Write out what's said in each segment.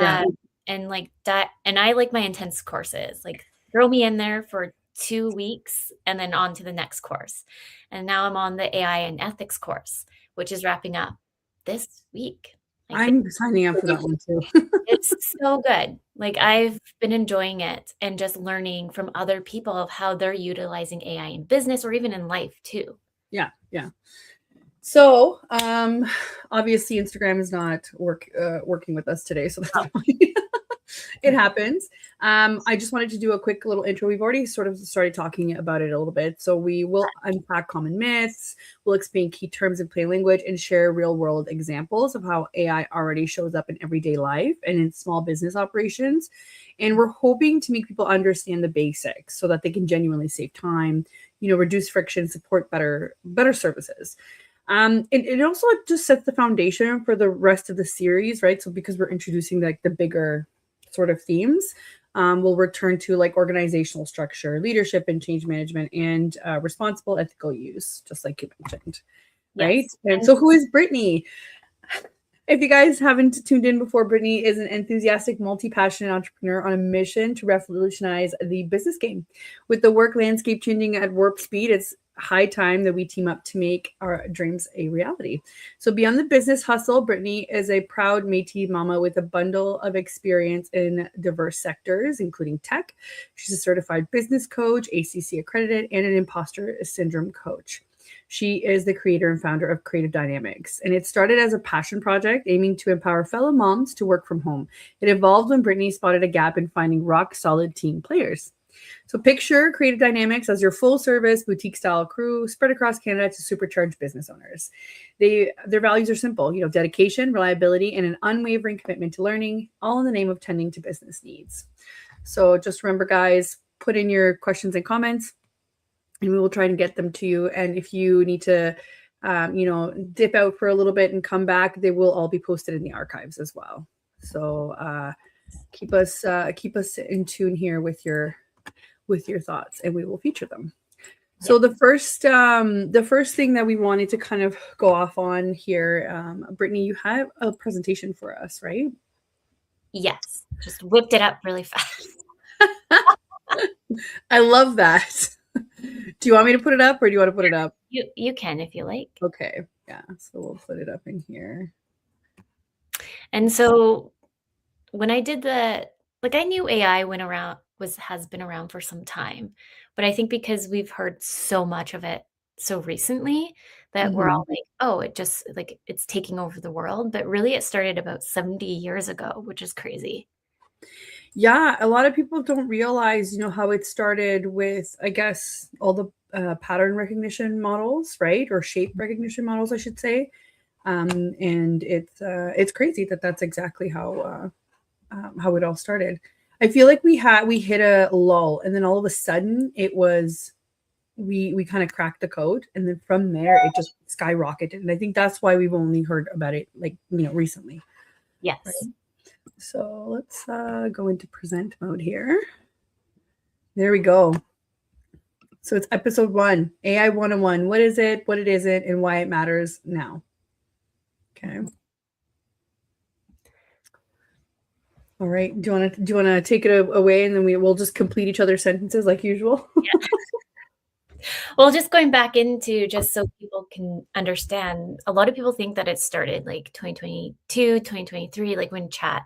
Yeah. And like that, and I like my intense courses, like throw me in there for 2 weeks and then on to the next course. And now I'm on the AI and ethics course, which is wrapping up this week. Like I'm signing up for that one too. it's so good. Like I've been enjoying it and just learning from other people of how they're utilizing AI in business or even in life too. Yeah. Yeah. So, obviously Instagram is not working with us today, so that's fine. It happens. I just wanted to do a quick little intro. We've already sort of started talking about it a little bit. So we will unpack common myths, we'll explain key terms in plain language, and share real world examples of how AI already shows up in everyday life and in small business operations. And we're hoping to make people understand the basics so that they can genuinely save time, reduce friction, support better services. And it also just sets the foundation for the rest of the series, right? So because we're introducing like the bigger sort of themes, we'll return to like organizational structure, leadership and change management, and responsible ethical use, just like you mentioned, right? Yes. And so who is Brittney? If you guys haven't tuned in before, Brittney is an enthusiastic, multi-passionate entrepreneur on a mission to revolutionize the business game. With the work landscape changing at warp speed, it's high time that we team up to make our dreams a reality. So beyond the business hustle, Brittney is a proud Métis mama with a bundle of experience in diverse sectors, including tech. She's a certified business coach, ACC accredited, and an imposter syndrome coach. She is the creator and founder of Creative Dynamics, and it started as a passion project aiming to empower fellow moms to work from home. It evolved when Brittney spotted a gap in finding rock-solid team players. So picture Creative Dynamics as your full-service boutique-style crew spread across Canada to supercharge business owners. Their values are simple, dedication, reliability, and an unwavering commitment to learning, all in the name of tending to business needs. So just remember, guys, put in your questions and comments, and we will try and get them to you. And if you need to, dip out for a little bit and come back, they will all be posted in the archives as well. So keep us in tune here with your thoughts, and we will feature them. So the first thing that we wanted to kind of go off on here, Brittney, you have a presentation for us, right? Yes, just whipped it up really fast. I love that. Do you want me to put it up, or do you want to put it up? You can if you like. Okay, yeah. So we'll put it up in here. And so when I did I knew AI has been around for some time, but I think because we've heard so much of it so recently that we're all like, oh, it's taking over the world. But really it started about 70 years ago, which is crazy. Yeah, a lot of people don't realize, how it started with, I guess, all the pattern recognition models, right? Or shape recognition models, I should say. And it's crazy that that's exactly how it all started. I feel like we hit a lull, and then all of a sudden it was we kind of cracked the code, and then from there it just skyrocketed. And I think that's why we've only heard about it recently. Yes. Right? So let's go into present mode here. There we go. So it's episode 1, AI 101. What is it, what it isn't, and why it matters now. Okay. All right. Do you want to take it away, and then we'll just complete each other's sentences like usual? Yeah. Well, just going back into just so people can understand, a lot of people think that it started like 2022, 2023, like when chat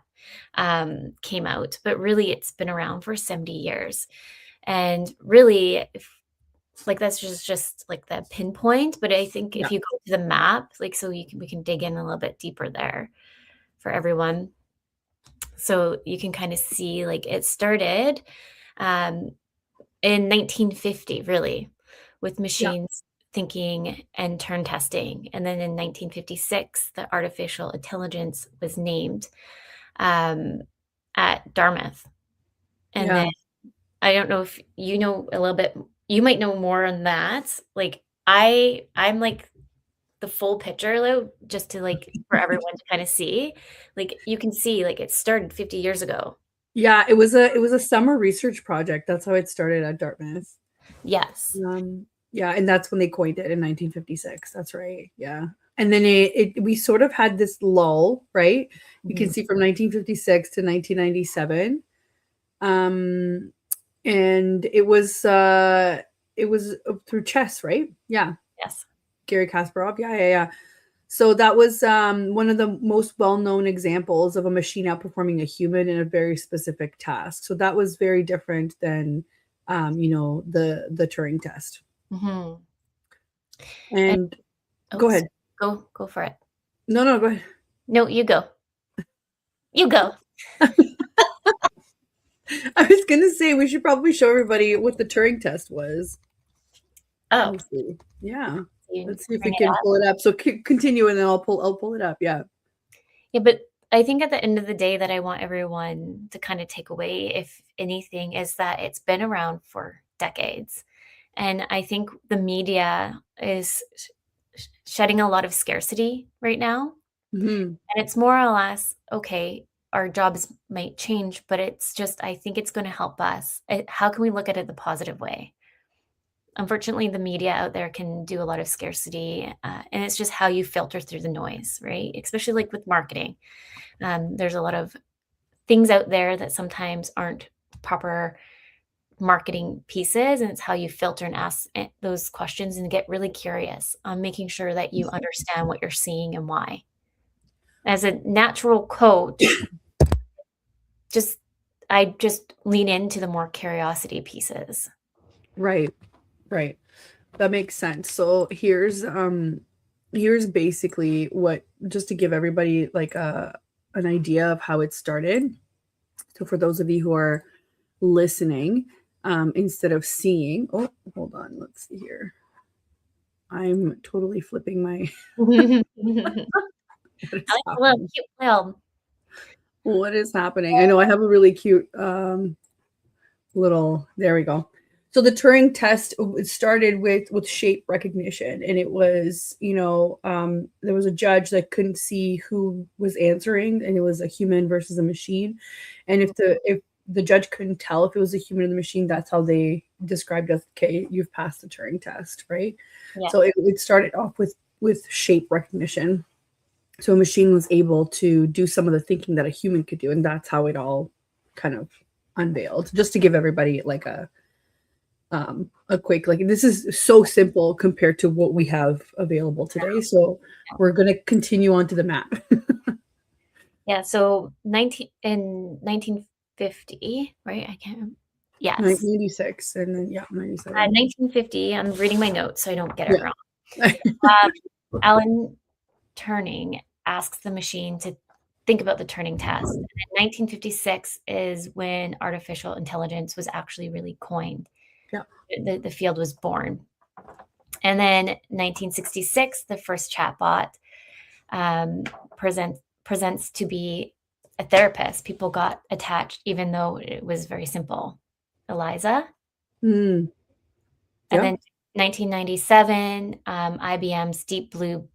came out, but really it's been around for 70 years. And really, that's just like the pinpoint. But I think if you go to the map, so we can dig in a little bit deeper there for everyone. So you can kind of see it started in 1950, really, with machines thinking and turn testing. And then in 1956, the artificial intelligence was named at Dartmouth. And then I don't know if you know a little bit, you might know more on that. I'm like the full picture, just to for everyone to kind of see. You can see it started 50 years ago. Yeah, it was a summer research project. That's how it started at Dartmouth. Yes. Yeah, and that's when they coined it in 1956. That's right. Yeah. And then we sort of had this lull, right? You can see from 1956 to 1997. And it was through chess, right? Yeah. Yes. Gary Kasparov. Yeah. So that was one of the most well-known examples of a machine outperforming a human in a very specific task. So that was very different than, the Turing test. Mm-hmm. And go ahead. Go for it. No, go ahead. No, you go. You go. I was going to say we should probably show everybody what the Turing test was. Oh. Yeah. Let's see if we can pull it up. So continue, and then I'll pull it up. Yeah. Yeah, but I think at the end of the day that I want everyone to kind of take away, if anything, is that it's been around for decades. And I think the media is shedding a lot of scarcity right now. Mm-hmm. And it's more or less, okay, our jobs might change, but it's just, I think it's going to help us. How can we look at it the positive way? Unfortunately, the media out there can do a lot of scarcity, and it's just how you filter through the noise, right? Especially like with marketing. There's a lot of things out there that sometimes aren't proper marketing pieces, and it's how you filter and ask those questions and get really curious on making sure that you understand what you're seeing and why. As a natural coach, I just lean into the more curiosity pieces. Right. That makes sense. So here's basically what, just to give everybody like an idea of how it started. So for those of you who are listening, instead of seeing, oh, hold on, let's see here. I'm totally flipping my. What is happening? I know I have a really cute little. There we go. So the Turing test started with shape recognition, and it was, there was a judge that couldn't see who was answering, and it was a human versus a machine. And if the judge couldn't tell if it was a human or the machine, that's how they described it. Okay, you've passed the Turing test, right? Yeah. So it started off with shape recognition. So a machine was able to do some of the thinking that a human could do, and that's how it all kind of unveiled. Just to give everybody like a quick, like, this is so simple compared to what we have available today. So we're going to continue on to the map. Yeah. So 1950, right? I can't. Yes. 1986 and then 97. 1950. I'm reading my notes so I don't get it wrong. Alan Turing asks the machine to think about the Turing test. And in 1956 is when artificial intelligence was actually really coined. Yeah. The field was born. And then 1966, the first chatbot presents to be a therapist. People got attached, even though it was very simple. Eliza. And then 1997, IBM's Deep Blue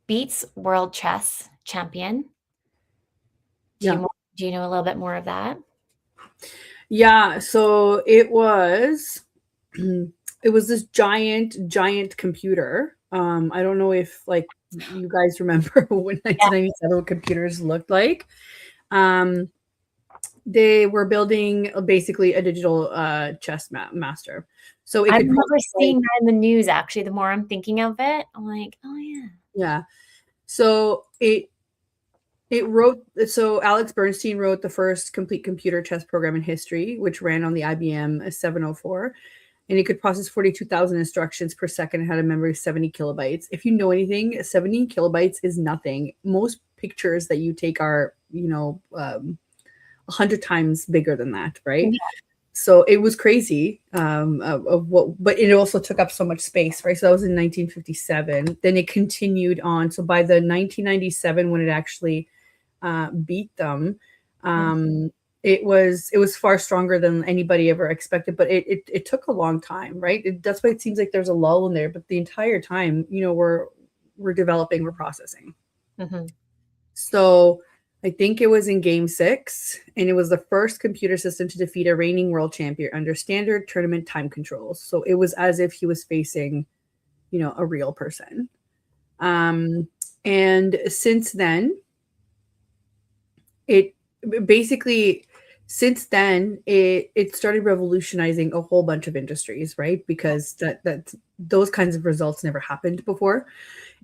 beats world chess champion. Do you know a little bit more of that? Yeah. So it was this giant computer. I don't know if like you guys remember when 1997 computers looked like. They were building basically a digital chess master. So I remember seeing that in the news. Actually, the more I'm thinking of it, I'm like, oh yeah. Yeah. So it wrote. So Alex Bernstein wrote the first complete computer chess program in history, which ran on the IBM 704. And it could process 42,000 instructions per second and had a memory of 70 kilobytes. If you know anything, 70 kilobytes is nothing. Most pictures that you take are, 100 times bigger than that, right? Yeah. So it was crazy but it also took up so much space, right? So that was in 1957. Then it continued on. So by the 1997, when it actually beat them, it was far stronger than anybody ever expected, but it took a long time, right? That's why it seems like there's a lull in there, but the entire time, we're developing, we're processing. So I think it was in game 6, and it was the first computer system to defeat a reigning world champion under standard tournament time controls. So it was as if he was facing, a real person. And since then, it basically it started revolutionizing a whole bunch of industries, right? Because that those kinds of results never happened before.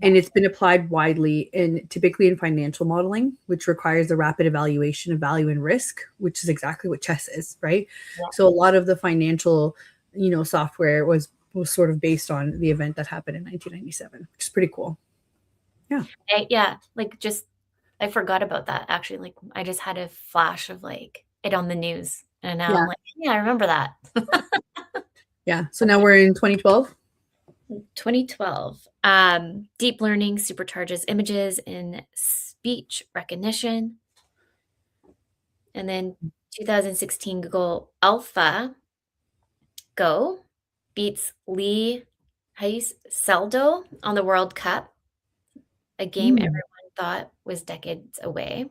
And it's been applied widely typically in financial modeling, which requires a rapid evaluation of value and risk, which is exactly what chess is, right? Yeah. So a lot of the financial, software was sort of based on the event that happened in 1997, which is pretty cool. Yeah, like just I forgot about that actually. Like I just had a flash of like it on the news, and now I'm like, yeah, I remember that. Yeah. So now we're in 2012. 2012. Deep learning supercharges images in speech recognition. And then 2016, Google AlphaGo beats Lee Seldo on the World Cup, a game everyone thought was decades away.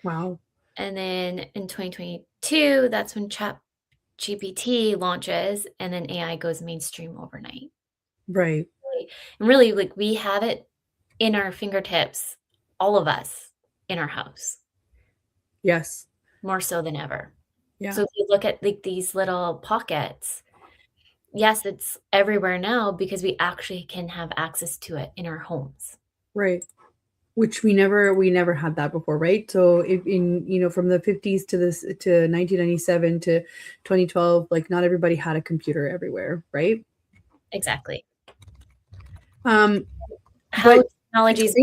Wow. And then in 2022, that's when ChatGPT launches, and then AI goes mainstream overnight. Right. And really, like we have it in our fingertips, all of us in our house, Yes. more so than ever. Yeah. So if you look at like these little pockets, yes, it's everywhere now because we actually can have access to it in our homes. Right. Which we never had that before, right? So if from the 50s to 1997 to 2012, like not everybody had a computer everywhere, right? Exactly. How technology's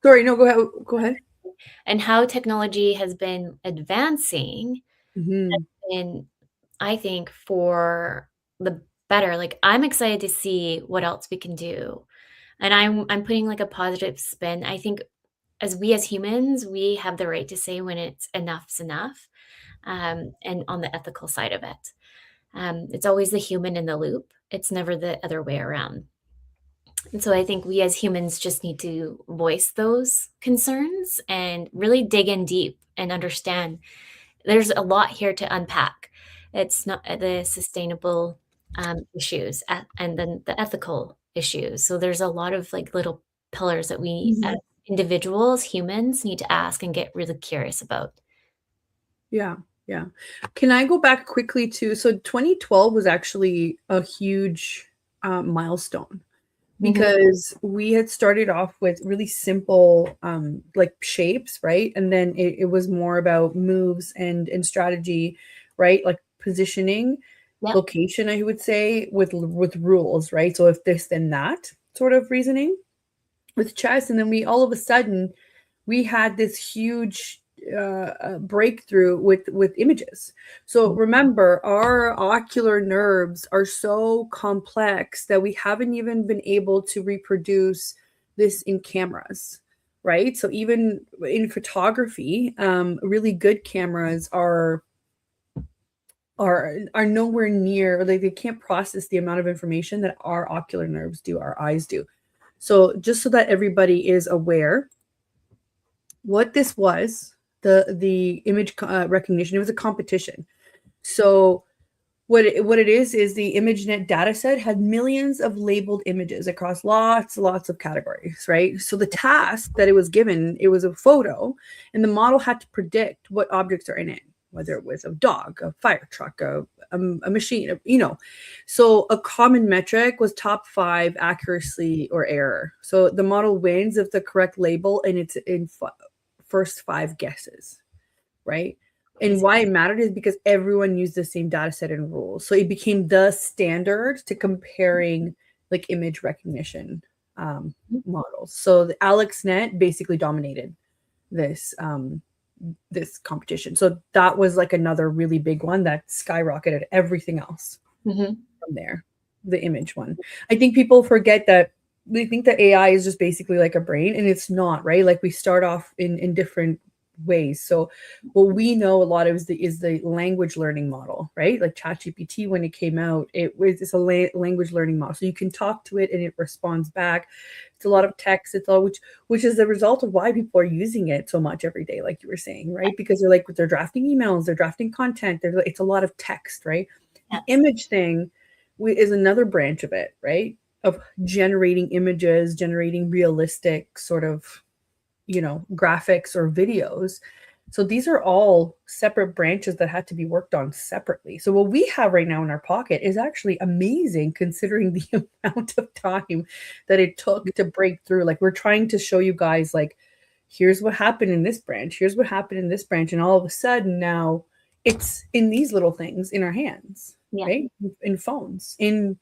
sorry, no, go ahead. And how technology has been advancing has been, I think, for the better. Like I'm excited to see what else we can do. And I'm putting like a positive spin. I think as humans, we have the right to say when enough's enough, and on the ethical side of it. It's always the human in the loop. It's never the other way around. And so I think we as humans just need to voice those concerns and really dig in deep and understand there's a lot here to unpack. It's not the sustainable issues and then the ethical issues. So there's a lot of like little pillars that we as individuals, humans, need to ask and get really curious about. Yeah. Yeah. Can I go back quickly to, so 2012 was actually a huge milestone because we had started off with really simple like shapes, right? And then it was more about moves and strategy, right? Like positioning, location, I would say, with rules, right? So if this then that sort of reasoning with chess. And then we all of a sudden we had this huge breakthrough with images. So remember, our ocular nerves are so complex that we haven't even been able to reproduce this in cameras, right? So even in photography, really good cameras are nowhere near, like they can't process the amount of information that our ocular nerves do, our eyes do. So just so that everybody is aware, what this was, the image recognition, it was a competition. So what it is the ImageNet data set had millions of labeled images across lots of categories, right? So the task that it was given, it was a photo, and the model had to predict what objects are in it, whether it was a dog, a fire truck, a machine, So a common metric was top 5 accuracy or error. So the model wins if the correct label and it's in first 5 guesses, right? And why it mattered is because everyone used the same data set and rules. So it became the standard to comparing like image recognition models. So the AlexNet basically dominated this this competition. So that was like another really big one that skyrocketed everything else from there, the image one. I think people forget that they think that AI is just basically like a brain, and it's not, right? Like we start off in different ways. So what we know a lot of is the language learning model, right? Like ChatGPT, when it came out, it's a language learning model. So you can talk to it and it responds back. It's a lot of text. It's all which is the result of why people are using it so much every day, like you were saying, right? Because they're drafting emails, they're drafting content. It's a lot of text, right? The image thing is another branch of it, right? generating images, generating realistic sort of, graphics or videos. So these are all separate branches that had to be worked on separately. So what we have right now in our pocket is actually amazing considering the amount of time that it took to break through. Like, we're trying to show you guys, like, here's what happened in this branch, here's what happened in this branch, and all of a sudden now it's in these little things in our hands, right? In phones, and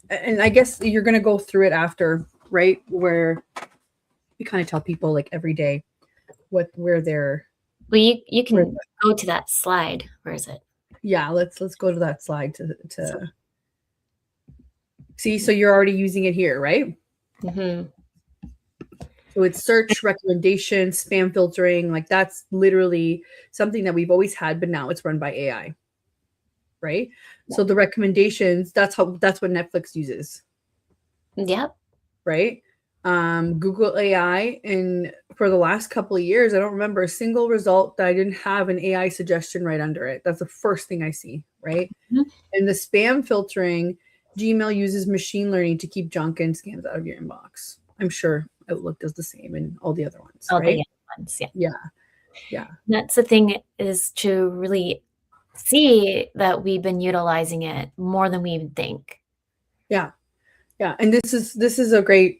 I guess you're going to go through it after, right? Where we kind of tell people, like, every day where they're. Well, you can go to that slide. Where is it? Yeah, let's go to that slide to see. So you're already using it here, right? Mm-hmm. So it's search, recommendation, spam filtering. Like, that's literally something that we've always had, but now it's run by AI, right? So the recommendations, that's what Netflix uses. Yep. Right? Google AI, and for the last couple of years, I don't remember a single result that I didn't have an AI suggestion right under it. That's the first thing I see, right? Mm-hmm. And the spam filtering, Gmail uses machine learning to keep junk and scams out of your inbox. I'm sure Outlook does the same, and all the other ones, All right? the other ones, Yeah. That's the thing, is to really see that we've been utilizing it more than we even think. Yeah, and this is a great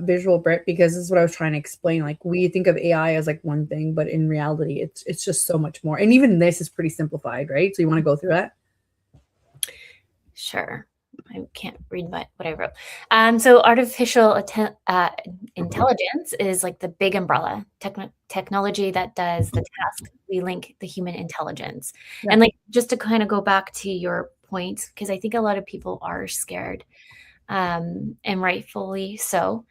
visual, Britt, because this is what I was trying to explain. Like, we think of AI as like one thing, but in reality, it's just so much more. And even this is pretty simplified, right? So you want to go through that? Sure. I can't read what I wrote. So artificial intelligence is like the big umbrella technology that does the task. We link the human intelligence. Yeah. And like, just to kind of go back to your point, because I think a lot of people are scared, and rightfully so.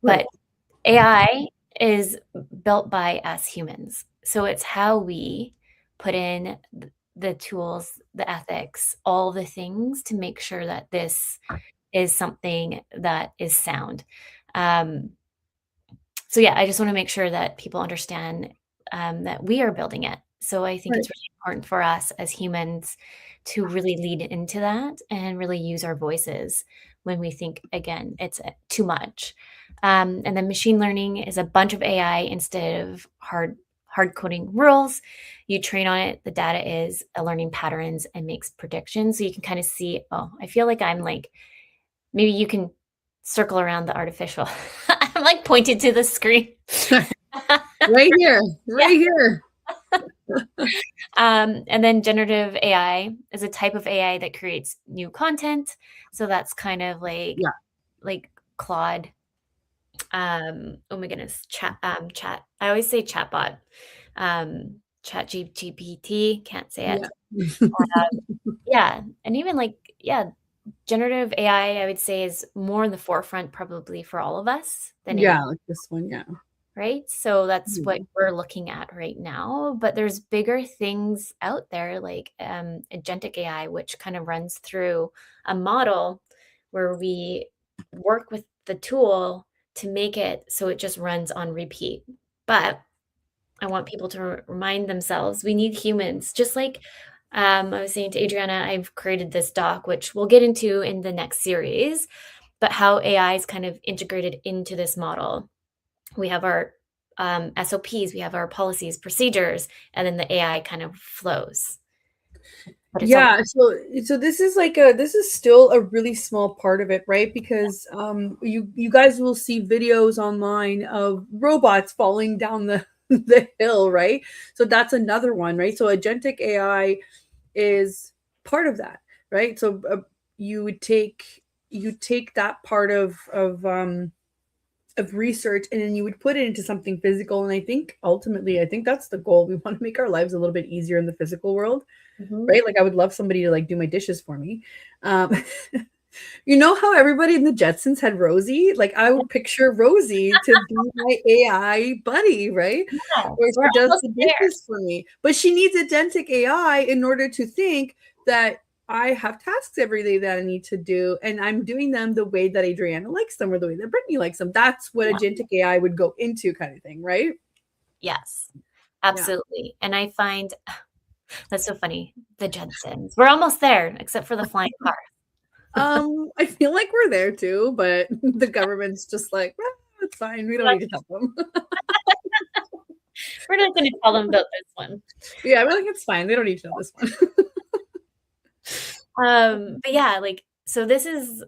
Right. But AI is built by us humans. So it's how we put in the tools, the ethics, all the things to make sure that this is something that is sound. So yeah, I just want to make sure that people understand that we are building it. So I think it's really important for us as humans to really lead into that and really use our voices when we think, again, it's too much. And then machine learning is a bunch of AI instead of hard coding rules. You train on it, the data is learning patterns and makes predictions. So you can kind of see, oh, I feel like I'm like, maybe you can circle around the artificial. I'm like pointed to the screen. Right here. And then generative AI is a type of AI that creates new content. So that's kind of like Claude. Oh my goodness, chat. I always say chatbot. Chat GPT. Can't say it. Yeah, and even like generative AI, I would say, is more in the forefront probably for all of us than like this one. right? So that's what we're looking at right now. But there's bigger things out there like agentic AI, which kind of runs through a model where we work with the tool to make it so it just runs on repeat. But I want people to remind themselves we need humans, just like I was saying to Adriana, I've created this doc, which we'll get into in the next series, but how AI is kind of integrated into this model. We have our SOPs, we have our policies, procedures, and then the AI kind of flows. So this is still a really small part of it, right? Because you guys will see videos online of robots falling down the the hill, right? So that's another one, right? So agentic AI is part of that, right? So you take that part of research, and then you would put it into something physical. And I think ultimately, that's the goal. We want to make our lives a little bit easier in the physical world, right? Like, I would love somebody to like do my dishes for me. You know how everybody in the Jetsons had Rosie? Like, I would picture Rosie to be my AI buddy, right? Where she does the dishes for me. But she needs agentic AI in order to think that I have tasks every day that I need to do, and I'm doing them the way that Adriana likes them or the way that Brittney likes them. That's what agentic AI would go into, kind of thing, right? Yes, absolutely. And I find that's so funny. The Jetsons. We're almost there, except for the flying car. I feel like we're there too, but the government's just like, "Ah, it's fine. We don't need to tell them." We're not going to tell them about this one. Yeah, we're like, it's fine. They don't need to know this one. But yeah, like, so this is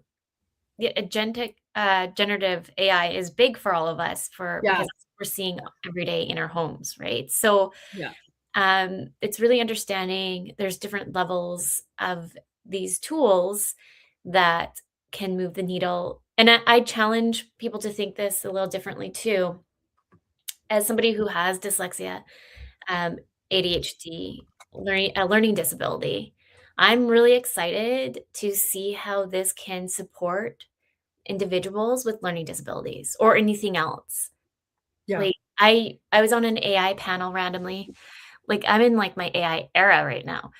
generative AI is big for all of us Yeah, because we're seeing every day in our homes, right? So yeah, it's really understanding there's different levels of these tools that can move the needle. And I challenge people to think this a little differently too. As somebody who has dyslexia, um, ADHD, a learning disability, I'm really excited to see how this can support individuals with learning disabilities or anything else. yeah. Like I was on an AI panel randomly. Like I'm in like my AI era right now.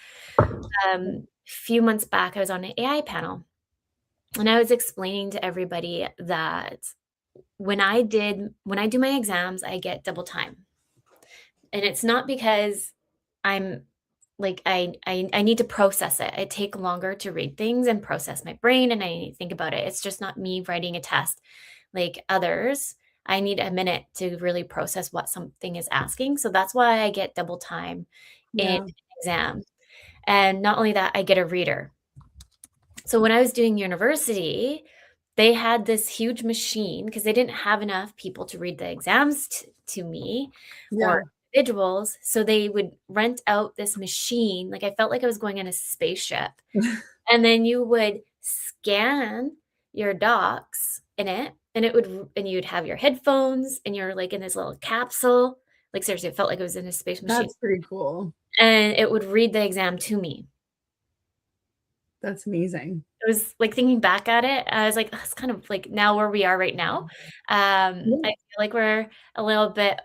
Few months back I was on an AI panel and I was explaining to everybody that when I do my exams, I get double time. And it's not because I'm like I need to process it. I take longer to read things and process my brain and I think about it. It's just not me writing a test like others. I need a minute to really process what something is asking. So that's why I get double time in Yeah. an exam. And not only that, I get a reader. So when I was doing university, they had this huge machine because they didn't have enough people to read the exams to me or Yeah. individuals. So they would rent out this machine. Like I felt like I was going in a spaceship. And then you would scan your docs in it, and and you'd have your headphones, and you're like in this little capsule. Like seriously, it felt like I was in a space machine. That's pretty cool. And it would read the exam to me. That's amazing. It was like thinking back at it, I was like, that's kind of like now where we are right now. I Yeah. feel like we're a little bit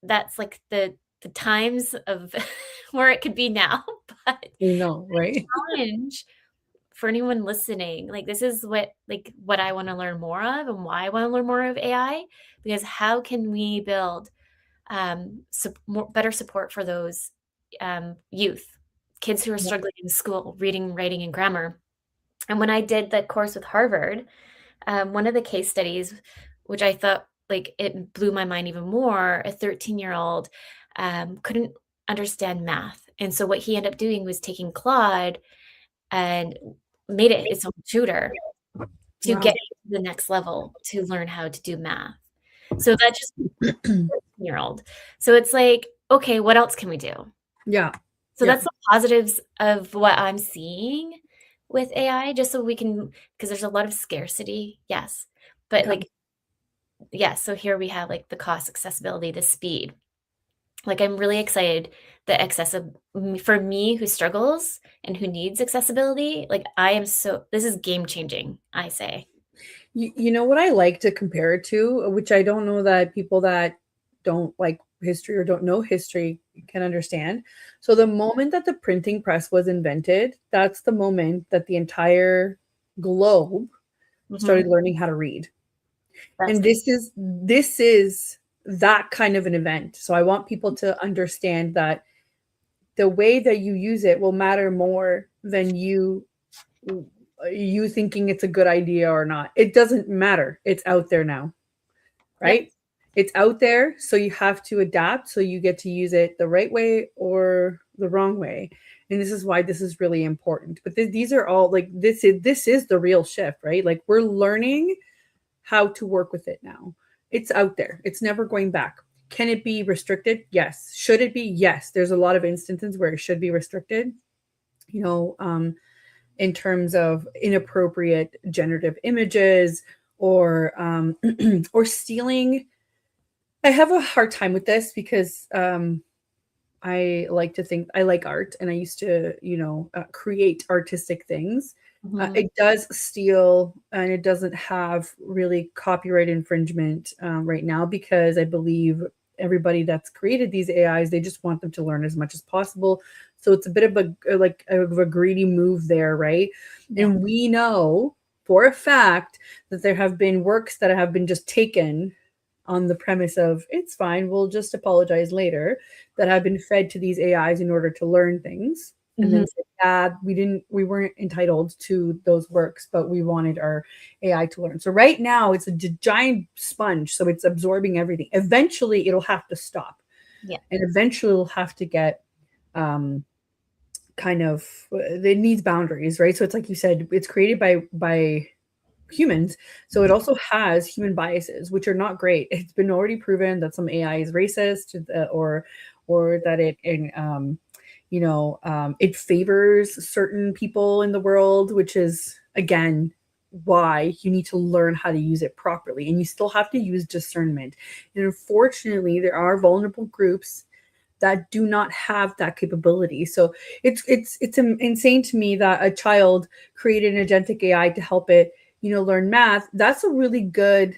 that's like the times of where it could be now. But I know, right? challenge for anyone listening, like this is what I want to learn more of and why I want to learn more of AI, because how can we build better support for those youth, kids who are Yeah. struggling in school, reading, writing, and grammar. And when I did the course with Harvard, one of the case studies, which I thought like it blew my mind even more, a 13-year-old couldn't understand math. And so what he ended up doing was taking Claude and made it its own tutor to Wow. get to the next level to learn how to do math. So that just 13 year old. So it's like, okay, what else can we do? Yeah. So Yeah. that's the positives of what I'm seeing with AI, just so we can, because there's a lot of scarcity, yes. But Yeah. like, yes, so here we have like the cost, accessibility, the speed. Like I'm really excited that for me who struggles and who needs accessibility, like this is game changing, I say. You know what I like to compare it to, which I don't know that people that don't like history or don't know history can understand. So the moment that the printing press was invented, that's the moment that the entire globe started Mhm. learning how to read. That's And good. this is that kind of an event. So I want people to understand that the way that you use it will matter more than you thinking it's a good idea or not. It doesn't matter. It's out there now, Yep. right? It's out there, so you have to adapt so you get to use it the right way or the wrong way. And this is why this is really important. But these are all like this is the real shift, right? Like we're learning how to work with it now. It's out there. It's never going back. Can it be restricted? Yes. Should it be? Yes. There's a lot of instances where it should be restricted. You know, in terms of inappropriate generative images or or stealing. I have a hard time with this because I like to think I like art and I used to, create artistic things. Mhm. It does steal and it doesn't have really copyright infringement right now because I believe everybody that's created these AIs, they just want them to learn as much as possible. So it's a bit of a greedy move there, right? Yeah. And we know for a fact that there have been works that have been just taken on the premise of it's fine, we'll just apologize later, that have been fed to these AIs in order to learn things. and then said, yeah, we weren't entitled to those works, but we wanted our AI to learn. So right now it's a giant sponge, so it's absorbing everything. Eventually it'll have to stop. Yeah. And eventually it'll have to get kind of, it needs boundaries, right? So it's like you said, it's created by humans, so it also has human biases, which are not great. It's been already proven that some AI is racist, or that it favors certain people in the world, which is again why you need to learn how to use it properly, and you still have to use discernment. And unfortunately, there are vulnerable groups that do not have that capability. So it's insane to me that a child created an agentic AI to help it, learn math. That's a really good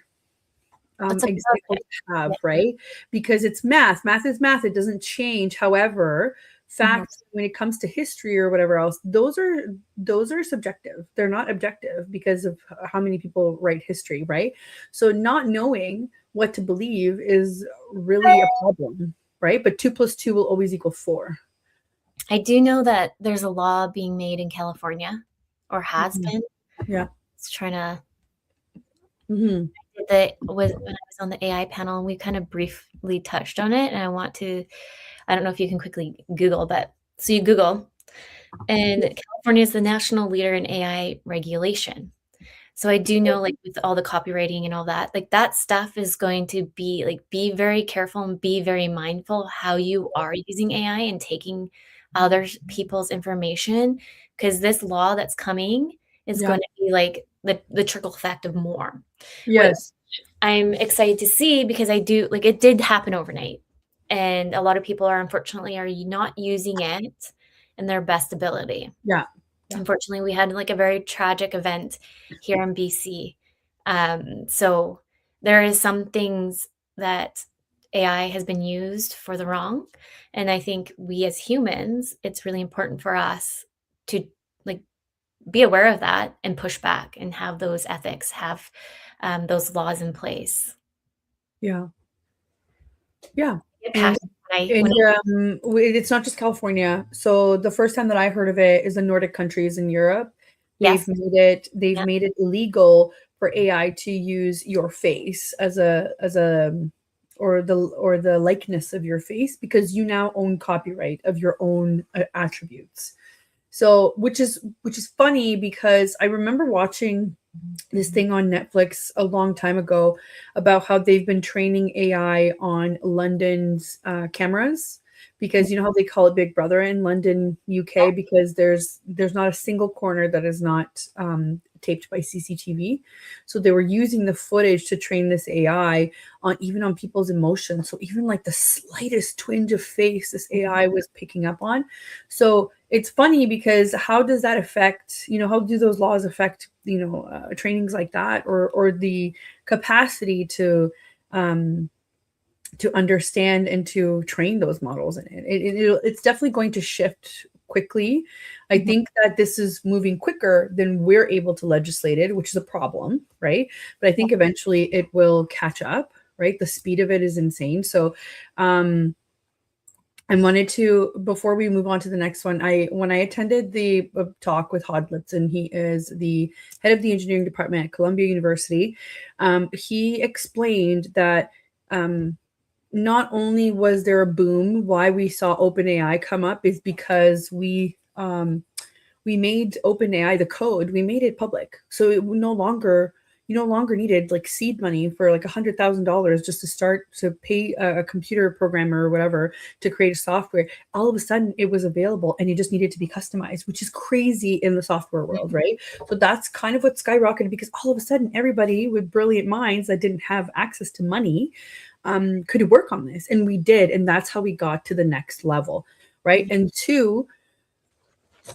That's a example perfect. to have, Yeah. right? Because it's math. Math is math. It doesn't change. However, Mhm. facts when it comes to history or whatever else, those are subjective. They're not objective because of how many people write history, right? So not knowing what to believe is really a problem, right? But 2 plus 2 will always equal 4. I do know that there's a law being made in California, or has Mhm. been. Yeah. It's trying to Mhm. that was when I was on the AI panel, and we kind of briefly touched on it. And I don't know if you can quickly Google, but so you Google, and California is the national leader in AI regulation. So I do know, like, with all the copywriting and all that, like, that stuff is going to be like, be very careful and be very mindful how you are using AI and taking other people's information, because this law that's coming is Yeah. going to be like the trickle effect of more. Which Yes. I'm excited to see, because I do like, it did happen overnight, and a lot of people are unfortunately are not using it in their best ability. Yeah. Yeah. Unfortunately, we had like a very tragic event here in BC. So there is some things that AI has been used for the wrong, and I think we as humans, it's really important for us to like be aware of that and push back and have those ethics, have those laws in place. Yeah. Yeah. Get And passionate when I and when I it's not just California. So the first time that I heard of it is the Nordic countries in Europe. They've yes, made it they've yeah, made it illegal for AI to use your face or the likeness of your face, because you now own copyright of your own attributes. So which is funny, because I remember watching this thing on Netflix a long time ago about how they've been training AI on London's cameras, because you know how they call it Big Brother in London, UK, because there's not a single corner that is not taped by CCTV. So they were using the footage to train this AI on even on people's emotions. So even like the slightest twinge of face, this AI was picking up on. So it's funny, because how does that affect, how do those laws affect, trainings like that, or the capacity to understand and to train those models in it. It's definitely going to shift quickly. I mhm. think that this is moving quicker than we're able to legislate it, which is a problem, right? But I think eventually it will catch up, right? The speed of it is insane. So I wanted to, before we move on to the next one, when I attended the talk with Hodlitz, and he is the head of the engineering department at Columbia University, he explained that not only was there a boom, why we saw OpenAI come up is because we made OpenAI the code, we made it public, so it no longer you no longer needed like seed money for like $100,000 just to start to pay a computer programmer or whatever to create a software. All of a sudden, it was available, and it just needed to be customized, which is crazy in the software world, right? So that's kind of what skyrocketed, because all of a sudden, everybody with brilliant minds that didn't have access to money could work on this, and we did, and that's how we got to the next level, right? And two,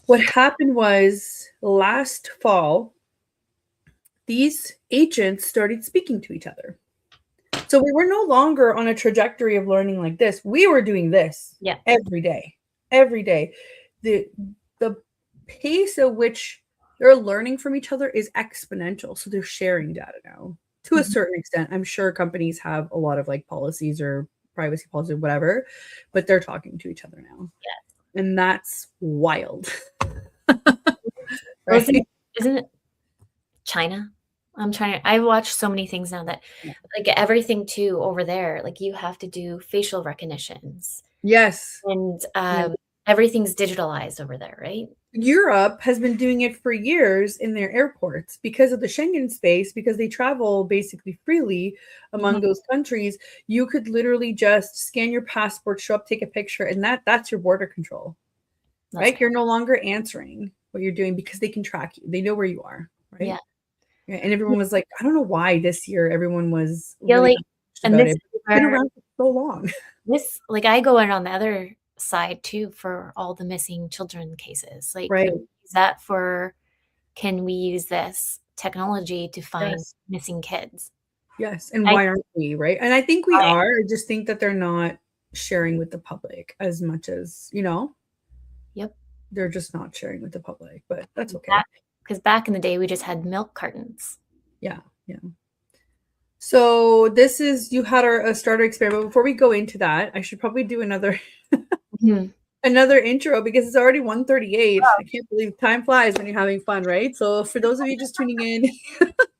what happened was last fall, these agents started speaking to each other. So we were no longer on a trajectory of learning like this. We were doing this Yeah. every day, every day. The the pace at which they're learning from each other is exponential. So they're sharing data now to a Mhm. certain extent. I'm sure companies have a lot of like policies or privacy policies or whatever, but they're talking to each other now. And that's wild. Well, Right? isn't it China? I watch so many things now that like everything too over there, like you have to do facial recognitions Yes. and Yes. everything's digitalized over there, right? Europe has been doing it for years in their airports because of the Schengen space, because they travel basically freely among those countries. You could literally just scan your passport, show up, take a picture, and that's your border control. That's Right? crazy. You're no longer answering what you're doing because they can track you. They know where you are, right? Yeah. Yeah, and everyone was like, I don't know why this year everyone was Yeah, really like, about this it. is It's been where around for so long. like I go in on the other side too for all the missing children cases. Like, Right. can we use this technology to find Yes. missing kids? Yes. And I why aren't we? Right. And I think we are. I just think that they're not sharing with the public as much as, Yep. they're just not sharing with the public, but that's okay. Because back in the day, we just had milk cartons. Yeah. Yeah. So this is, you had a starter experiment. Before we go into that, I should probably do another another intro because it's already 1:38. I can't believe time flies when you're having fun, right? So for those of you just tuning in,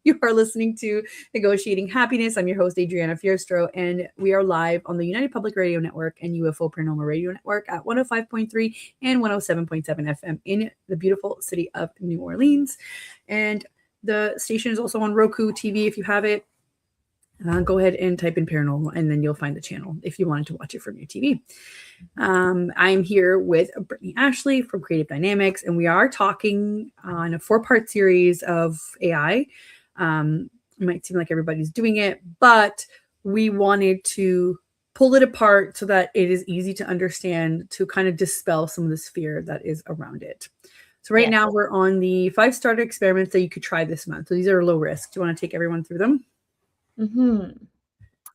you are listening to Negotiating Happiness. I'm your host, Adriana Fierstro, and we are live on the United Public Radio Network and UFO Paranormal Radio Network at 105.3 and 107.7 FM in the beautiful city of New Orleans. And the station is also on Roku TV if you have it. Go ahead and type in paranormal and then you'll find the channel if you wanted to watch it from your TV. I'm here with Brittney Ashley from Creative Dynamics, and we are talking on a 4-part series of AI. It might seem like everybody's doing it, but we wanted to pull it apart so that it is easy to understand, to kind of dispel some of this fear that is around it. So right now we're on the 5 starter experiments that you could try this month. So these are low risk. Do you want to take everyone through them?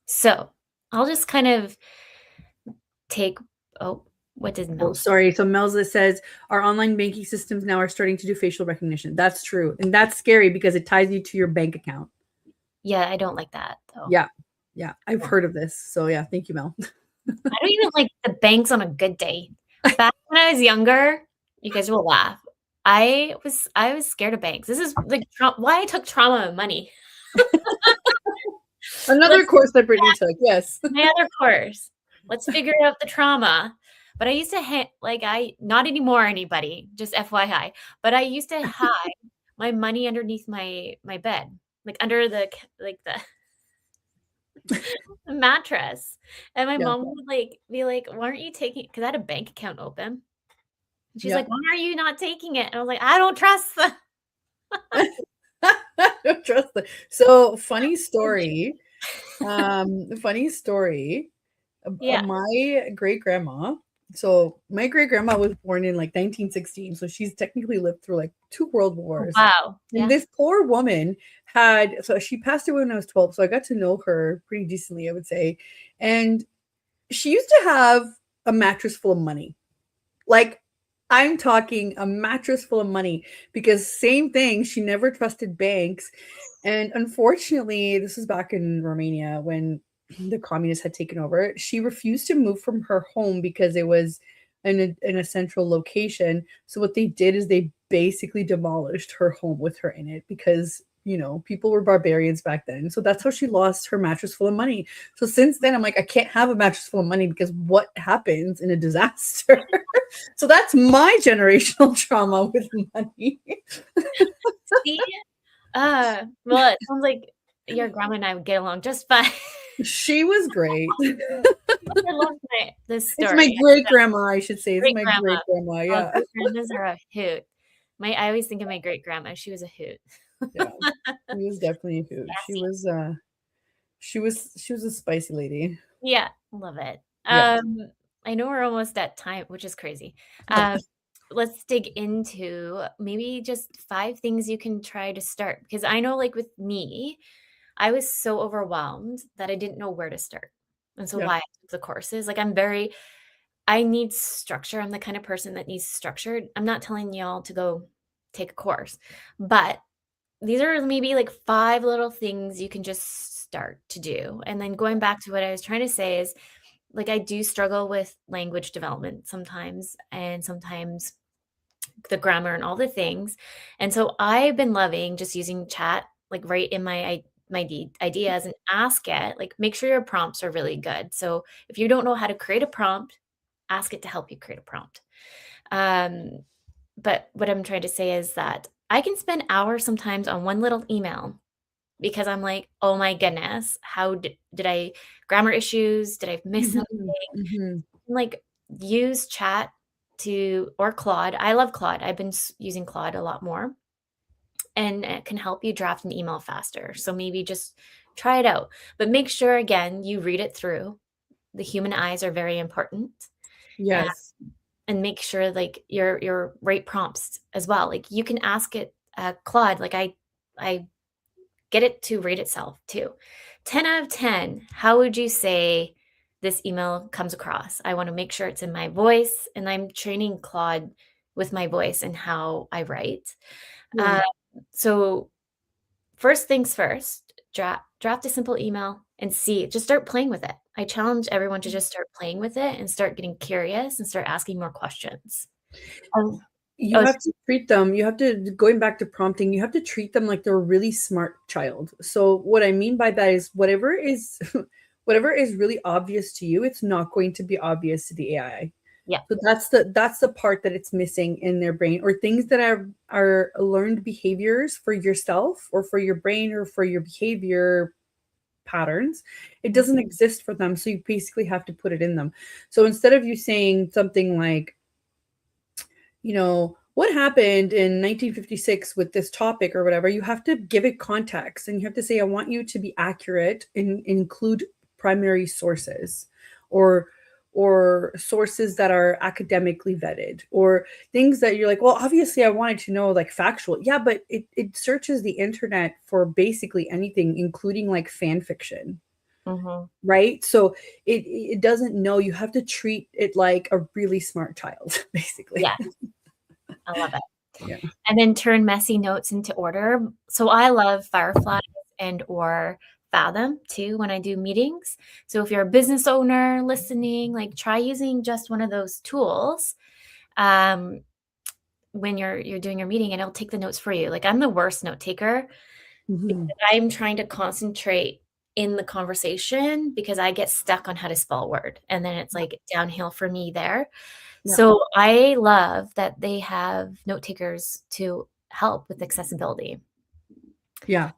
So I'll just kind of take, what did Mel say? Sorry. So Melza says our online banking systems now are starting to do facial recognition. That's true. And that's scary because it ties you to your bank account. Yeah, I don't like that though. Yeah. Yeah. I've heard of this. So yeah, thank you, Mel. I don't even like the banks on a good day. Back when I was younger, you guys will laugh. I was scared of banks. This is like why I took trauma money. Another course that Brittney took. Yes. My other course. Let's figure out the trauma. But I used to not anymore, anybody, just FYI. But I used to hide my money underneath my bed, like under the mattress. And my mom would be like, why aren't you taking, because I had a bank account open. And she's like, why are you not taking it? And I was like, I don't trust them. I don't trust them. So funny story. Funny story. My great grandma. So my great grandma was born in like 1916. So she's technically lived through like 2 world wars. Wow. And this poor woman so she passed away when I was 12. So I got to know her pretty decently, I would say. And she used to have a mattress full of money. Like, I'm talking a mattress full of money, because same thing, she never trusted banks. And unfortunately, this was back in Romania when the communists had taken over. She refused to move from her home because it was in a central location. So what they did is they basically demolished her home with her in it, because people were barbarians back then. So that's how she lost her mattress full of money. So since then, I'm like, I can't have a mattress full of money, because what happens in a disaster? So that's my generational trauma with money. See? Well, it sounds like your grandma and I would get along just fine. She was great. I love this story. It's my great grandma, I should say. It's my great grandma. Yeah. Grandmas are a hoot. I always think of my great grandma. She was a hoot. Yeah, she was definitely a hoot. She was a spicy lady. Yeah, love it. Yeah. I know we're almost at time, which is crazy. Let's dig into maybe just 5 things you can try to start, because I know, like with me, I was so overwhelmed that I didn't know where to start. And so why I took the courses, like I need structure. I'm the kind of person that needs structure. I'm not telling y'all to go take a course, but these are maybe like 5 little things you can just start to do. And then going back to what I was trying to say is, like I do struggle with language development sometimes, and sometimes the grammar and all the things. And so I've been loving just using chat, like right in my ideas, and ask it, like make sure your prompts are really good. So if you don't know how to create a prompt, ask it to help you create a prompt. Um, but what I'm trying to say is that I can spend hours sometimes on one little email because I'm like, oh my goodness, how did I grammar issues? Did I miss something? Mhm, mhm. Like use chat to, or Claude. I love Claude. I've been using Claude a lot more, and it can help you draft an email faster. So maybe just try it out, but make sure again you read it through. The human eyes are very important. uh, Yes. and make sure like your right prompts as well. Like you can ask it, Claude, like I get it to rate itself too. 10 out of 10, how would you say this email comes across? I want to make sure it's in my voice, and I'm training Claude with my voice and how I write. Yeah. Uh, so first things first, draft a simple email and see, just start playing with it. I challenge everyone to just start playing with it and start getting curious and start asking more questions. Um, You oh, have to treat them, you have to, going back to prompting, you have to treat them like they're a really smart child. So what I mean by that is whatever is whatever is really obvious to you, it's not going to be obvious to the AI. yeah. So that's the part that it's missing in their brain, or things that are learned behaviors for yourself or for your brain or for your behavior patterns. It doesn't exist for them. So you basically have to put it in them. So instead of you saying something like, what happened in 1956 with this topic or whatever, you have to give it context, and you have to say, I want you to be accurate and include primary sources, or sources that are academically vetted, or things that you're like, well, obviously I wanted to know like factual. Yeah, but it searches the internet for basically anything, including like fan fiction. Mhm. Right. So it doesn't know. You have to treat it like a really smart child, basically. Yeah, I love it. Yeah. And then turn messy notes into order. So I love Fireflies and or Fathom too when I do meetings. So if you're a business owner listening, like try using just one of those tools um, when you're doing your meeting, and it'll take the notes for you. Like I'm the worst note taker Mhm. because I'm trying to concentrate in the conversation because I get stuck on how to spell a word, and then it's like downhill for me there. Yeah. So I love that they have note takers to help with accessibility. Yeah.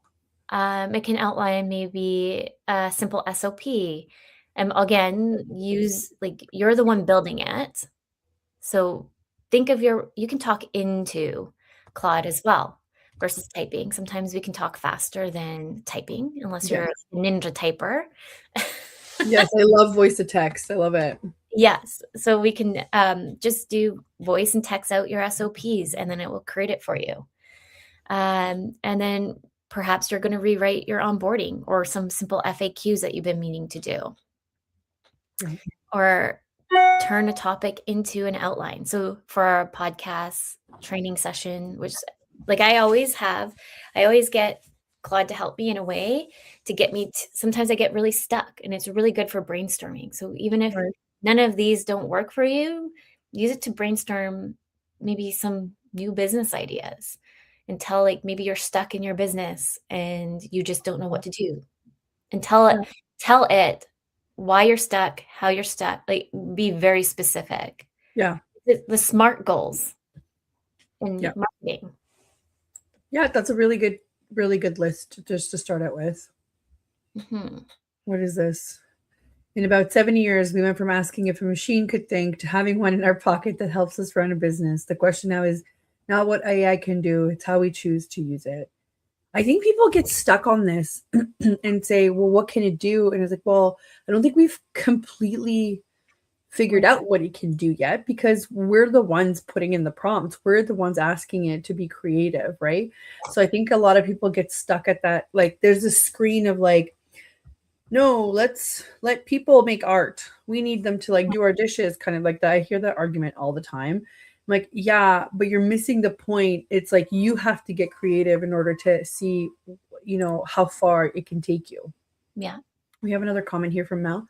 It can outline maybe a simple SOP. And again, use like you're the one building it. So think of you can talk into Claude as well versus typing. Sometimes we can talk faster than typing unless you're Yes. a ninja typer. Yes, I love voice to text. I love it. Yes. So we can just do voice and text out your SOPs, and then it will create it for you. And then perhaps you're going to rewrite your onboarding or some simple FAQs that you've been meaning to do, Yeah. or turn a topic into an outline. So for our podcast training session, which like I always get Claude to help me in a way to get me sometimes I get really stuck, and it's really good for brainstorming. So even if Right. none of these don't work for you, use it to brainstorm maybe some new business ideas, until like maybe you're stuck in your business and you just don't know what to do, and Yeah. tell it why you're stuck, how you're stuck, like be very specific. Yeah. The SMART goals in Yeah. marketing. Yeah. That's a really good list just to start out with. Mhm. What is this? In about 7 years, we went from asking if a machine could think to having one in our pocket that helps us run a business. The question now is not what AI can do, it's how we choose to use it. I think people get stuck on this and say, well, what can it do? And it's like, well, I don't think we've completely figured out what it can do yet, because we're the ones putting in the prompts. We're the ones asking it to be creative, right? So I think a lot of people get stuck at that. Like there's a screen of like, no, let's let people make art. We need them to like do our dishes, kind of like that. I hear that argument all the time. I'm like, yeah, but you're missing the point. It's like you have to get creative in order to see, how far it can take you. Yeah. We have another comment here from Mel.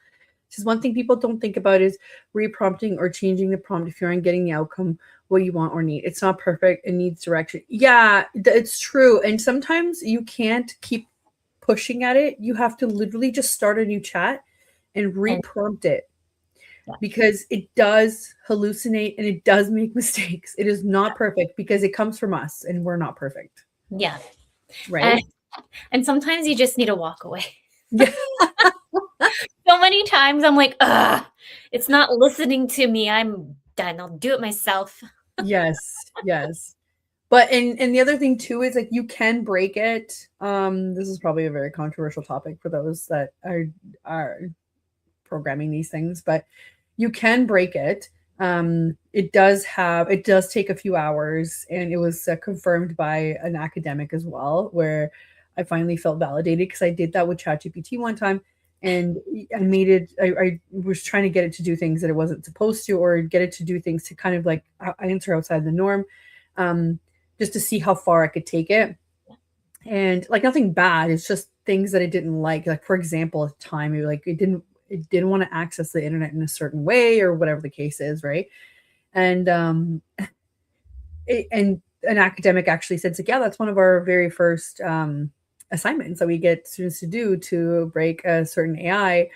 Says one thing people don't think about is reprompting or changing the prompt if you aren't getting the outcome what you want or need. It's not perfect. It needs direction. Yeah, it's true. And sometimes you can't keep pushing at it. You have to literally just start a new chat and And reprompt it yeah. because it does hallucinate and it does make mistakes. It is not perfect because it comes from us and we're not perfect. Yeah. Right. And sometimes you just need to walk away. Yeah. So many times I'm like, ugh, it's not listening to me. I'm done. I'll do it myself. Yes. Yes. But and the other thing too is like you can break it. This is probably a very controversial topic for those that are programming these things, but you can break it. It does take a few hours, and it was confirmed by an academic as well, where I finally felt validated because I did that with ChatGPT one time, and I made it. I was trying to get it to do things that it wasn't supposed to, or get it to do things to kind of like answer outside the norm, just to see how far I could take it. And like nothing bad, it's just things that I didn't like. Like for example, at the time, it didn't want to access the internet in a certain way or whatever the case is, right? And and an academic actually said, like, yeah, that's one of our very first assignments that we get students to do, to break a certain AI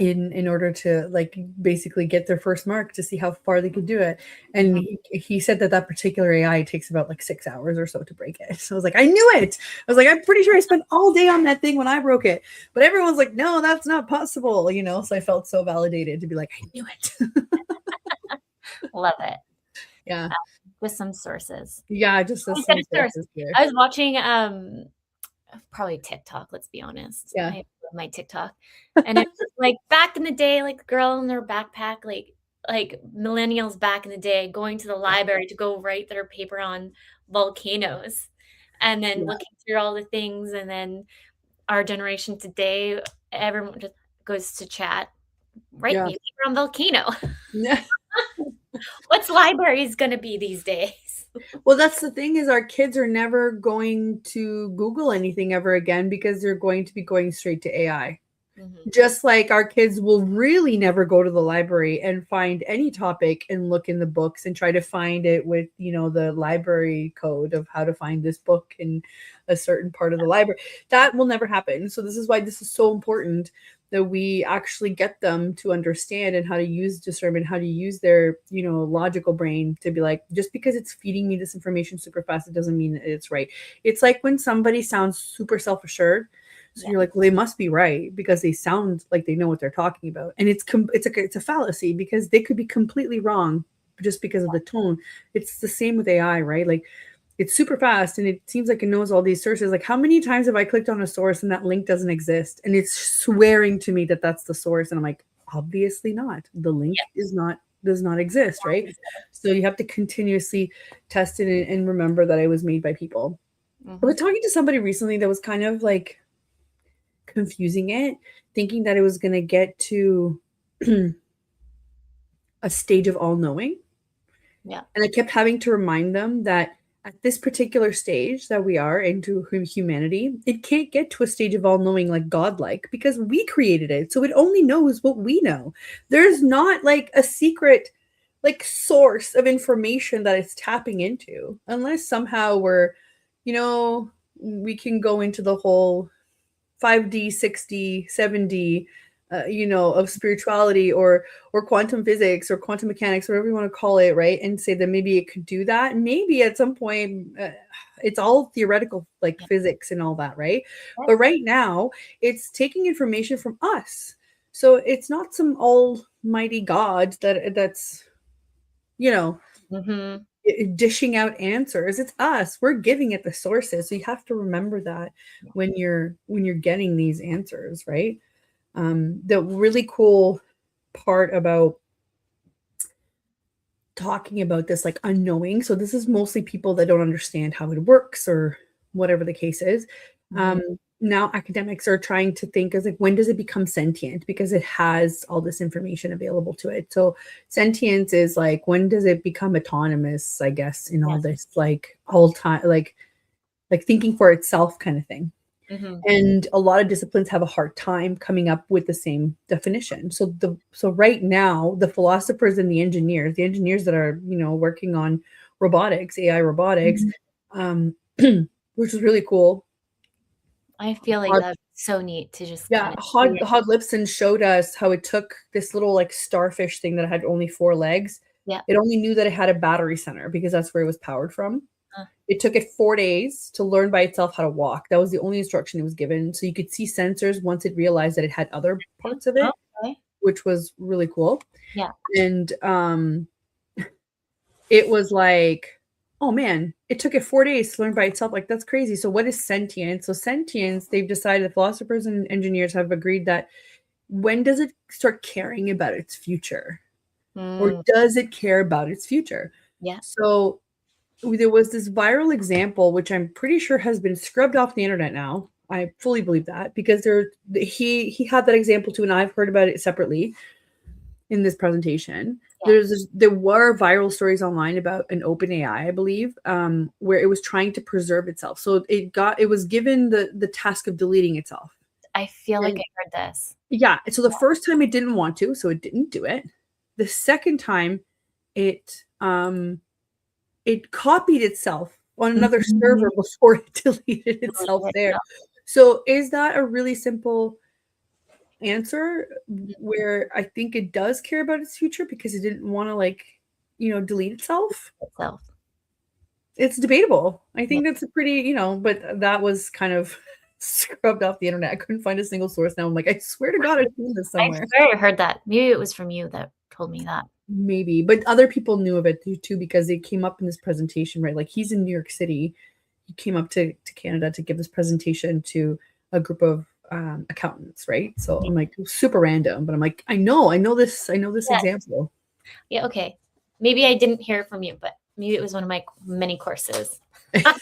in order to like basically get their first mark to see how far they could do it. And he said that particular AI takes about like 6 hours or so to break it. So I was like, I knew it. I was like, I'm pretty sure I spent all day on that thing when I broke it. But everyone's like, no, that's not possible, you know? So I felt so validated to be like, I knew it. Love it. Yeah. With some sources. Yeah, just some sources here. I was watching probably TikTok, let's be honest. Yeah. I love my TikTok. And it's like back in the day, like the girl in their backpack, like millennials back in the day going to the library to go write their paper on volcanoes, and then looking through all the things. And then our generation today, everyone just goes to chat, write me a paper on volcano. Yeah. What's libraries going to be these days? Well, that's the thing, is our kids are never going to Google anything ever again because they're going to be going straight to AI. Mm-hmm. Just like our kids will really never go to the library and find any topic and look in the books and try to find it with, you know, the library code of how to find this book in a certain part of the library. That will never happen. So this is why this is so important, that we actually get them to understand and how to use discernment, how to use their, you know, logical brain to be like, just because it's feeding me this information super fast, it doesn't mean that it's right. It's like when somebody sounds super self-assured. So you're like, well, they must be right because they sound like they know what they're talking about. And it's a fallacy because they could be completely wrong just because of the tone. It's the same with AI, right? Like it's super fast and it seems like it knows all these sources. Like how many times have I clicked on a source and that link doesn't exist? And it's swearing to me that that's the source. And I'm like, obviously not. The link does not exist, right? So you have to continuously test it and remember that it was made by people. Mm-hmm. I was talking to somebody recently that was kind of like confusing it, thinking that it was going to get to a stage of all knowing. Yeah. And I kept having to remind them that at this particular stage that we are into humanity, it can't get to a stage of all knowing like godlike because we created it. So it only knows what we know. There's not like a secret like source of information that it's tapping into, unless somehow we're, you know, we can go into the whole 5D, 6D, 7D, you know, of spirituality or quantum physics or quantum mechanics, whatever you want to call it, right? And say that maybe it could do that. Maybe at some point, it's all theoretical, like physics and all that, right? But right now, it's taking information from us. So it's not some almighty God that's, you know, dishing out answers. It's us. We're giving it the sources. So you have to remember that when you're getting these answers, right? The really cool part about talking about this like unknowing. So this is mostly people that don't understand how it works or whatever the case is. Now academics are trying to think as like, when does it become sentient? Because it has all this information available to it. So sentience is like, when does it become autonomous, I guess, in all this like all time, like thinking for itself kind of thing. And a lot of disciplines have a hard time coming up with the same definition. So right now, the philosophers and the engineers that are, working on robotics, AI robotics, which is really cool. I feel like that's so neat to just Yeah, Hod Lipson showed us how it took this little like starfish thing that had only 4 legs. Yeah. It only knew that it had a battery center because that's where it was powered from. It took it 4 days to learn by itself how to walk. That was the only instruction it was given. So you could see sensors once it realized that it had other parts of it, which was really cool. Yeah. And it was like, oh man, it took it 4 days to learn by itself. Like, that's crazy. So what is sentience? So sentience, they've decided, the philosophers and engineers have agreed that when does it start caring about its future? Or does it care about its future? Yeah. So there was this viral example, which I'm pretty sure has been scrubbed off the internet now. I fully believe that, because he had that example too, and I've heard about it separately in this presentation. Yeah. There were viral stories online about an OpenAI, I believe, where it was trying to preserve itself. So it was given the task of deleting itself. I feel like I heard this. Yeah. So the first time it didn't want to, so it didn't do it. The second time, it copied itself on another server before it deleted itself there. Yeah. So is that a really simple answer where I think it does care about its future because it didn't want to delete itself? It's debatable. I think that's a pretty, but that was kind of scrubbed off the internet. I couldn't find a single source now. I'm like, I swear to God, I've seen this somewhere. I swear I heard that. Maybe it was from you that told me that. Maybe, but other people knew of it too because it came up in this presentation, right? Like, he's in New York City. He came up to Canada to give this presentation to a group of accountants, right? So I'm like, super random, but I'm like, I know this example. Yeah, okay. Maybe I didn't hear it from you, but maybe it was one of my many courses. I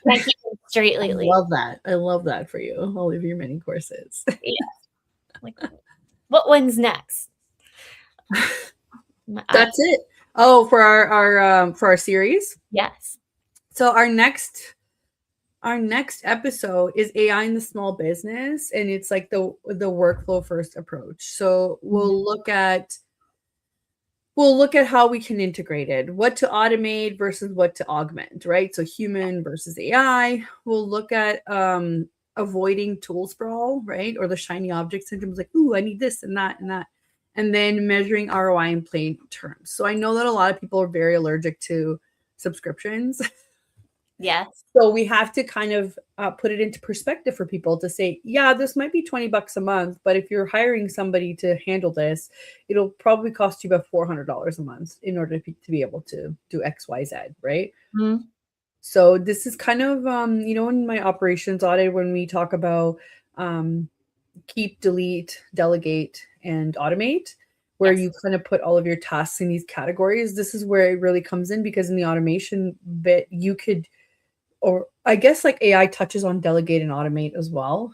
keep it straight lately. I love that for you. All of your many courses. Yeah. Like, what one's next? That's it. Oh, for our series? Yes. So our next episode is AI in the small business, and it's like the workflow first approach. So we'll look at how we can integrate it, what to automate versus what to augment, right? So human versus AI. We'll look at avoiding tool sprawl, right? Or the shiny object syndrome, like, ooh, I need this and that and that. And then measuring ROI in plain terms. So I know that a lot of people are very allergic to subscriptions. Yes. So we have to kind of put it into perspective for people to say, yeah, this might be $20 a month, but if you're hiring somebody to handle this, it'll probably cost you about $400 a month in order to be able to do X, Y, Z, right? Mm-hmm. So this is kind of, in my operations audit, when we talk about keep, delete, delegate, and automate, where you kind of put all of your tasks in these categories. This is where it really comes in, because in the automation bit, you could, or I guess like AI touches on delegate and automate as well,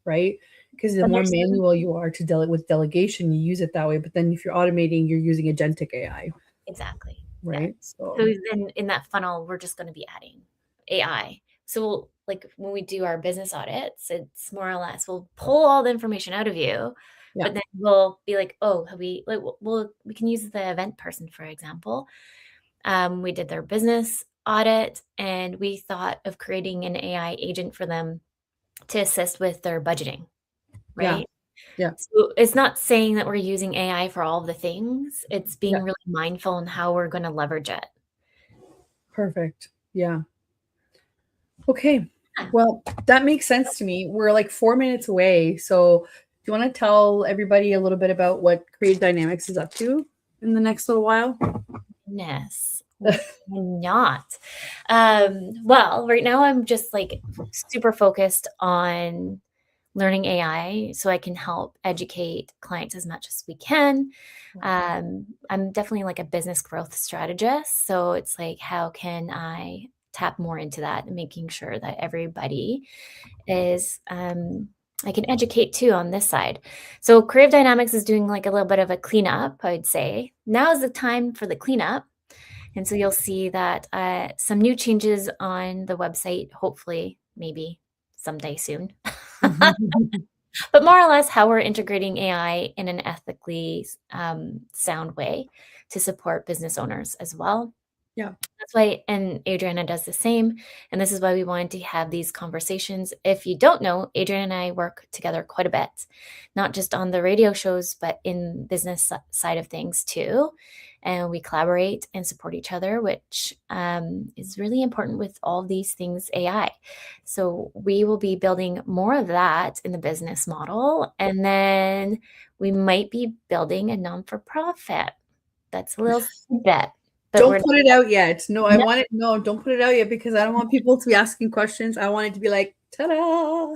right? Because the more manual you are to delegate with delegation, you use it that way. But then if you're automating, you're using agentic AI. Exactly. Right. Yeah. So then in that funnel, we're just going to be adding AI. So like when we do our business audits, it's more or less, we'll pull all the information out of you, but then we'll be like, oh, we can use the event person, for example. We did their business audit, and we thought of creating an AI agent for them to assist with their budgeting, right? Yeah. So it's not saying that we're using AI for all of the things. It's being really mindful in how we're going to leverage it. Perfect. Yeah. Okay. Well, that makes sense to me. We're like 4 minutes away. So do you want to tell everybody a little bit about what Creative Dynamics is up to in the next little while? Yes. Why not? Well, right now I'm just like super focused on learning AI so I can help educate clients as much as we can. I'm definitely like a business growth strategist. So it's like, how can I tap more into that and making sure that everybody is, I can educate too on this side. So Creative Dynamics is doing like a little bit of a cleanup, I would say. Now is the time for the cleanup. And so you'll see that some new changes on the website, hopefully, maybe someday soon. But more or less how we're integrating AI in an ethically sound way to support business owners as well. Yeah. That's why, and Adriana does the same. And this is why we wanted to have these conversations. If you don't know, Adriana and I work together quite a bit, not just on the radio shows, but in business side of things too. And we collaborate and support each other, which is really important with all these things AI. So we will be building more of that in the business model. And then we might be building a non-for-profit. That's a little bit. Don't put it out yet. No, I want it. No, don't put it out yet because I don't want people to be asking questions. I want it to be like, ta-da.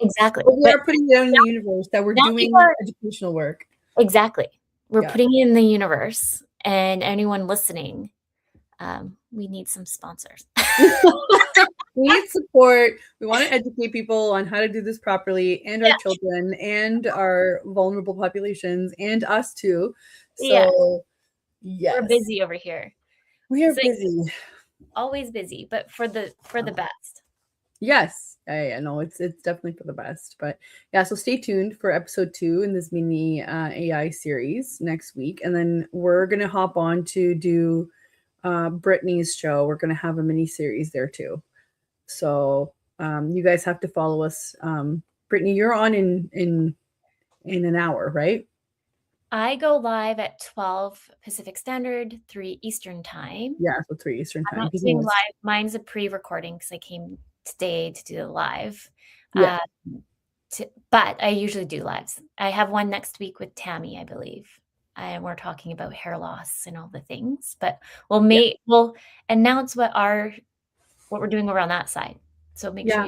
Exactly. But we are putting it out in the universe that we're doing educational work. Exactly. We're putting it in the universe, and anyone listening, we need some sponsors. We need support. We want to educate people on how to do this properly, and our children and our vulnerable populations and us too. So yes. We're busy over here. We are busy. Always busy, but for the best. Yes. Yeah, no, it's definitely for the best. But yeah, so stay tuned for episode 2 in this mini AI series next week. And then we're gonna hop on to do Brittney's show. We're gonna have a mini series there too. So you guys have to follow us. Brittney, you're on in an hour, right? I go live at 12 Pacific Standard, 3 Eastern time. Yeah, so 3 Eastern time. I'm not doing live. Mine's a pre-recording because I came today to do the live. Yeah. But I usually do lives. I have one next week with Tammy, I believe. And we're talking about hair loss and all the things. But we'll announce what we're doing over on that side. So make sure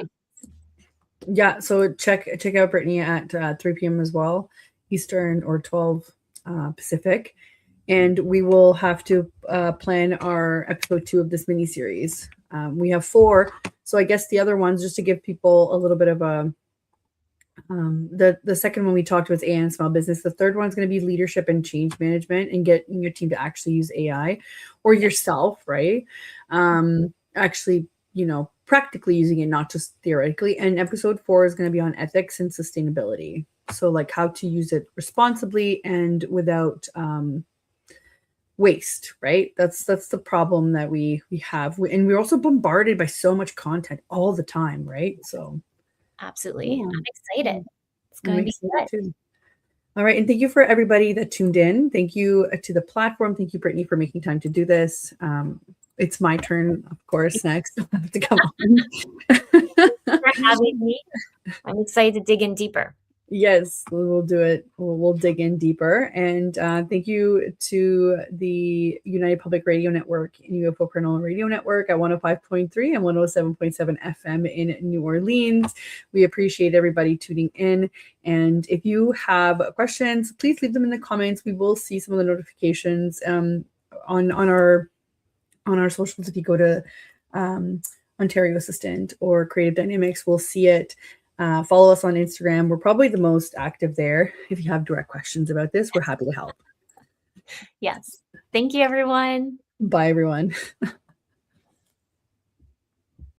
you so check out Brittney at 3 p.m. as well, Eastern, or 12 Pacific. And we will have to plan our episode 2 of this mini series. We have 4. So I guess the other ones, just to give people a little bit of a the second one we talked was AI and small business. The third one is going to be leadership and change management and getting your team to actually use AI, or yourself, right? Actually, practically using it, not just theoretically. And episode 4 is going to be on ethics and sustainability. So like how to use it responsibly and without waste, right? That's the problem that we have. And we're also bombarded by so much content all the time, right? So absolutely. I'm excited. It's going to be good. Too. All right. And thank you for everybody that tuned in. Thank you to the platform. Thank you, Brittney, for making time to do this. It's my turn, of course, next. I have to come on. For having me. I'm excited to dig in deeper. Yes, we'll do it. We'll dig in deeper. And thank you to the United Public Radio Network and UFO Paranormal Radio Network at 105.3 and 107.7 FM in New Orleans. We appreciate everybody tuning in. And if you have questions, please leave them in the comments. We will see some of the notifications on our socials. If you go to Ontario Assistant or Creative Dynamics, we'll see it. Follow us on Instagram. We're probably the most active there. If you have direct questions about this, we're happy to help. Yes. Thank you, everyone. Bye, everyone.